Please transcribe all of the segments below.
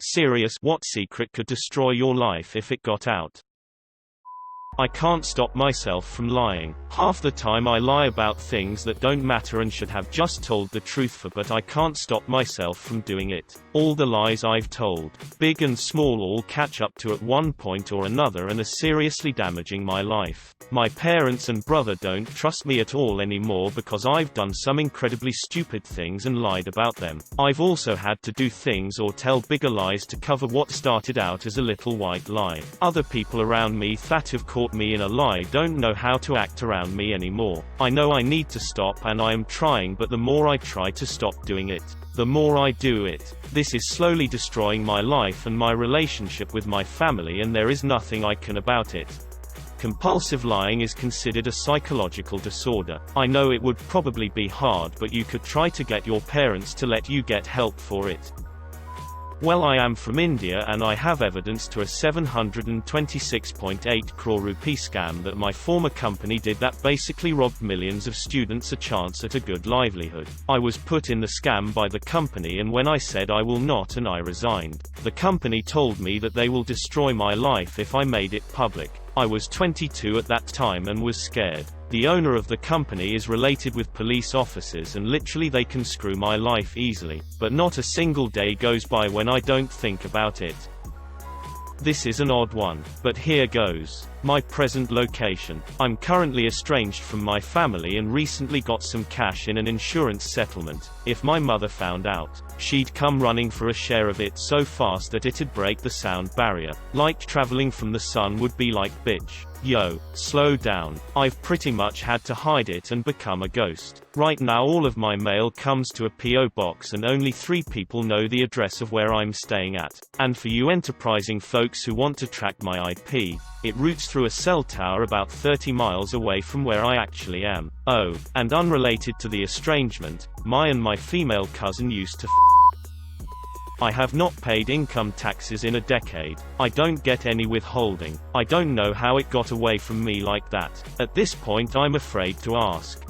Serious, what secret could destroy your life if it got out? I can't stop myself from lying. Half the time I lie about things that don't matter and should have just told the truth for, but I can't stop myself from doing it. All the lies I've told, big and small, all catch up to at one point or another and are seriously damaging my life. My parents and brother don't trust me at all anymore because I've done some incredibly stupid things and lied about them. I've also had to do things or tell bigger lies to cover what started out as a little white lie. Other people around me that have caught me in a lie don't know how to act around me anymore. I know I need to stop and I am trying, but the more I try to stop doing it, the more I do it. This is slowly destroying my life and my relationship with my family, and there is nothing I can about it. Compulsive lying is considered a psychological disorder. I know it would probably be hard, but you could try to get your parents to let you get help for it. Well, I am from India and I have evidence to a 726.8 crore rupee scam that my former company did that basically robbed millions of students a chance at a good livelihood. I was put in the scam by the company, and when I said I will not and I resigned, the company told me that they will destroy my life if I made it public. I was 22 at that time and was scared. The owner of the company is related with police officers and literally they can screw my life easily, but not a single day goes by when I don't think about it. This is an odd one, but here goes. My present location. I'm currently estranged from my family and recently got some cash in an insurance settlement. If my mother found out, she'd come running for a share of it so fast that it'd break the sound barrier. Like traveling from the sun would be like, bitch, yo, slow down. I've pretty much had to hide it and become a ghost. Right now all of my mail comes to a PO box and only 3 people know the address of where I'm staying at. And for you enterprising folks who want to track my IP, it routes through a cell tower about 30 miles away from where I actually am. Oh, and unrelated to the estrangement, my and my female cousin used to I have not paid income taxes in a decade. I don't get any withholding. I don't know how it got away from me like that. At this point I'm afraid to ask.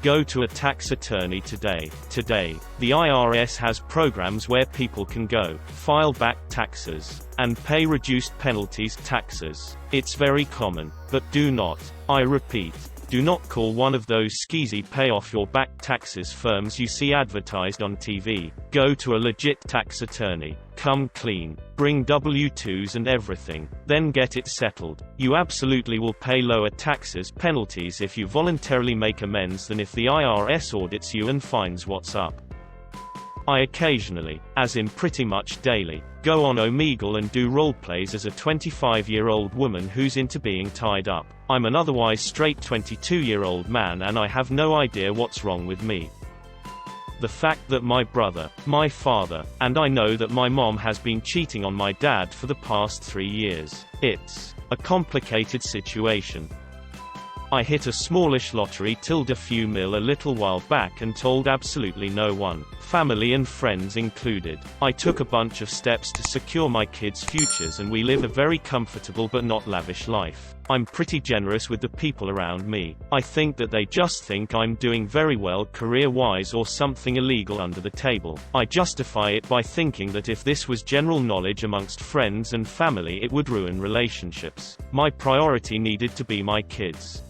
Go to a tax attorney today. Today, the IRS has programs where people can go, file back taxes, and pay reduced penalties taxes. It's very common. But do not, I repeat, do not call one of those skeezy pay-off-your-back taxes firms you see advertised on TV. Go to a legit tax attorney. Come clean. Bring W-2s and everything. Then get it settled. You absolutely will pay lower taxes penalties if you voluntarily make amends than if the IRS audits you and finds what's up. I occasionally, as in pretty much daily, go on Omegle and do roleplays as a 25-year-old woman who's into being tied up. I'm an otherwise straight 22-year-old man and I have no idea what's wrong with me. The fact that my brother, my father, and I know that my mom has been cheating on my dad for the past 3 years. It's a complicated situation. I hit a smallish lottery a few mil a little while back and told absolutely no one, family and friends included. I took a bunch of steps to secure my kids' futures and we live a very comfortable but not lavish life. I'm pretty generous with the people around me. I think that they just think I'm doing very well career-wise or something illegal under the table. I justify it by thinking that if this was general knowledge amongst friends and family it would ruin relationships. My priority needed to be my kids.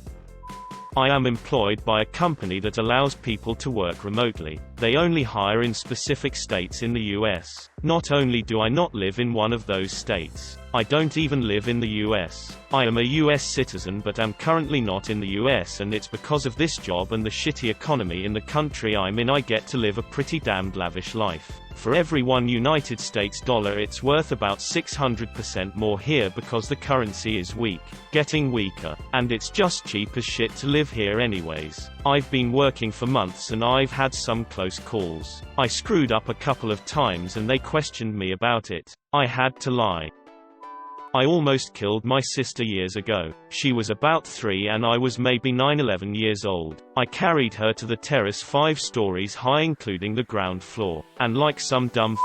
I am employed by a company that allows people to work remotely. They only hire in specific states in the US. Not only do I not live in one of those states, I don't even live in the US. I am a US citizen but am currently not in the US, and it's because of this job and the shitty economy in the country I'm in I get to live a pretty damned lavish life. For every $1 United States dollar it's worth about 600% more here because the currency is weak, getting weaker, and it's just cheap as shit to live here anyways. I've been working for months and I've had some close calls. I screwed up a couple of times and they questioned me about it. I had to lie. I almost killed my sister years ago. She was about 3 and I was maybe 9-11 years old. I carried her to the terrace 5 stories high including the ground floor. And like some dumb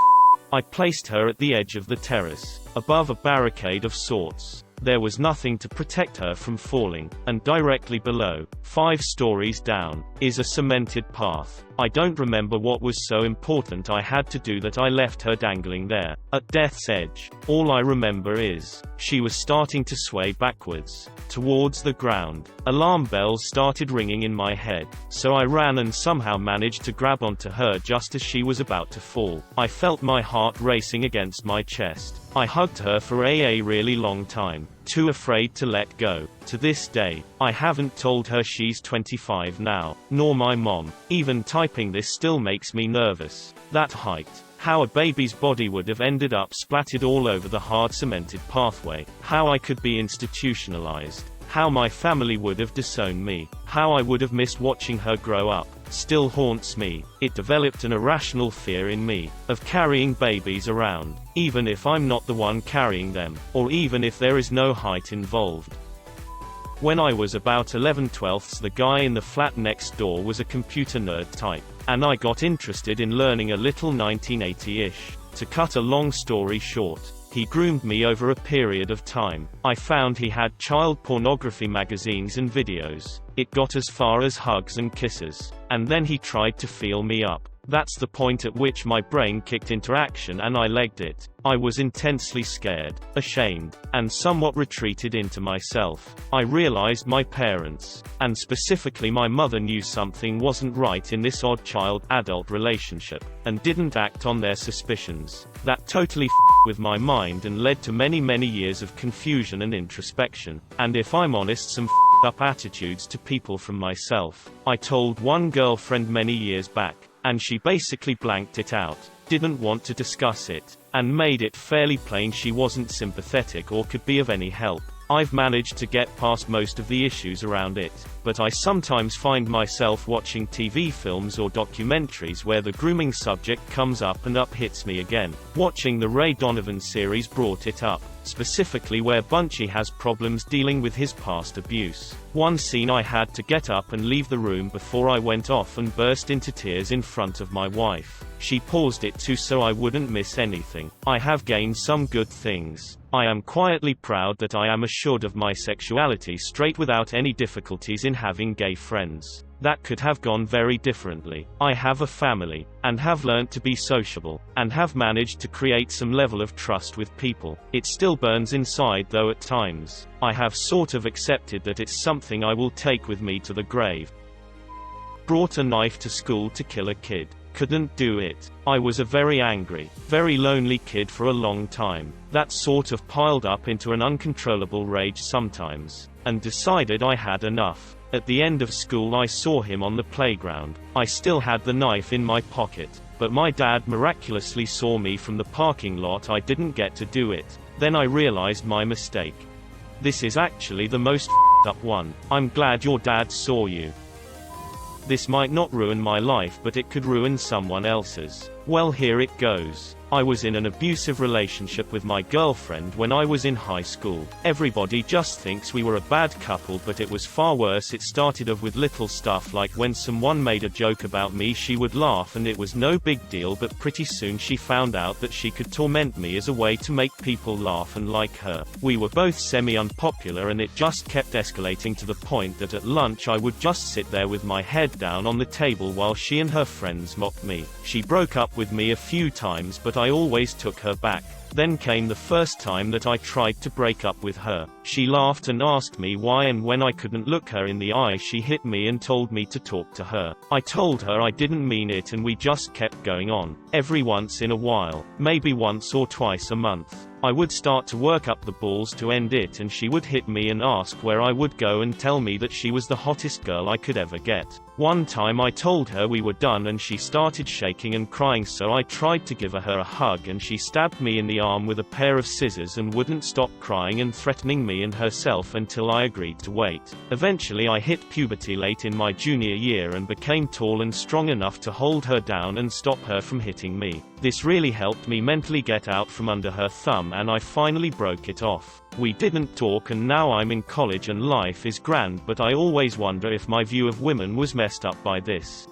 I placed her at the edge of the terrace, above a barricade of sorts. There was nothing to protect her from falling, and directly below, 5 stories down, is a cemented path. I don't remember what was so important I had to do that I left her dangling there, at death's edge. All I remember is, she was starting to sway backwards, towards the ground. Alarm bells started ringing in my head, so I ran and somehow managed to grab onto her just as she was about to fall. I felt my heart racing against my chest. I hugged her for a really long time, too afraid to let go. To this day, I haven't told her she's 25 now, nor my mom. Even typing this still makes me nervous. That height. How a baby's body would have ended up splattered all over the hard cemented pathway. How I could be institutionalized. How my family would have disowned me. How I would have missed watching her grow up. Still haunts me. It developed an irrational fear in me, of carrying babies around, even if I'm not the one carrying them, or even if there is no height involved. When I was about 11/12, the guy in the flat next door was a computer nerd type, and I got interested in learning a little 1980-ish. To cut a long story short, he groomed me over a period of time. I found he had child pornography magazines and videos. It got as far as hugs and kisses. And then he tried to feel me up. That's the point at which my brain kicked into action and I legged it. I was intensely scared, ashamed, and somewhat retreated into myself. I realized my parents, and specifically my mother, knew something wasn't right in this odd child-adult relationship, and didn't act on their suspicions. That totally with my mind and led to many years of confusion and introspection, and if I'm honest, some up attitudes to people from myself. I told one girlfriend many years back, and she basically blanked it out, didn't want to discuss it, and made it fairly plain she wasn't sympathetic or could be of any help. I've managed to get past most of the issues around it, but I sometimes find myself watching TV films or documentaries where the grooming subject comes up and hits me again. Watching the Ray Donovan series brought it up, specifically where Bunchy has problems dealing with his past abuse. One scene I had to get up and leave the room before I went off and burst into tears in front of my wife. She paused it too so I wouldn't miss anything. I have gained some good things. I am quietly proud that I am assured of my sexuality straight without any difficulties in having gay friends. That could have gone very differently. I have a family, and have learnt to be sociable, and have managed to create some level of trust with people. It still burns inside though at times. I have sort of accepted that it's something I will take with me to the grave. Brought a knife to school to kill a kid. Couldn't do it. I was a very angry, very lonely kid for a long time. That sort of piled up into an uncontrollable rage sometimes, and decided I had enough. At the end of school I saw him on the playground. I still had the knife in my pocket, but my dad miraculously saw me from the parking lot. I didn't get to do it. Then I realized my mistake. This is actually the most up one. I'm glad your dad saw you. This might not ruin my life, but it could ruin someone else's. Well, here it goes. I was in an abusive relationship with my girlfriend when I was in high school. Everybody just thinks we were a bad couple, but it was far worse. It started off with little stuff like when someone made a joke about me, she would laugh and it was no big deal, but pretty soon she found out that she could torment me as a way to make people laugh and like her. We were both semi-unpopular and it just kept escalating to the point that at lunch I would just sit there with my head down on the table while she and her friends mocked me. She broke up with me a few times, but I always took her back. Then came the first time that I tried to break up with her. She laughed and asked me why, and when I couldn't look her in the eye she hit me and told me to talk to her. I told her I didn't mean it and we just kept going on. Every once in a while, maybe once or twice a month, I would start to work up the balls to end it and she would hit me and ask where I would go and tell me that she was the hottest girl I could ever get. One time I told her we were done and she started shaking and crying, so I tried to give her a hug and she stabbed me in the arm with a pair of scissors and wouldn't stop crying and threatening me and herself until I agreed to wait. Eventually I hit puberty late in my junior year and became tall and strong enough to hold her down and stop her from hitting me. This really helped me mentally get out from under her thumb and I finally broke it off. We didn't talk and now I'm in college and life is grand, but I always wonder if my view of women was messed up by this.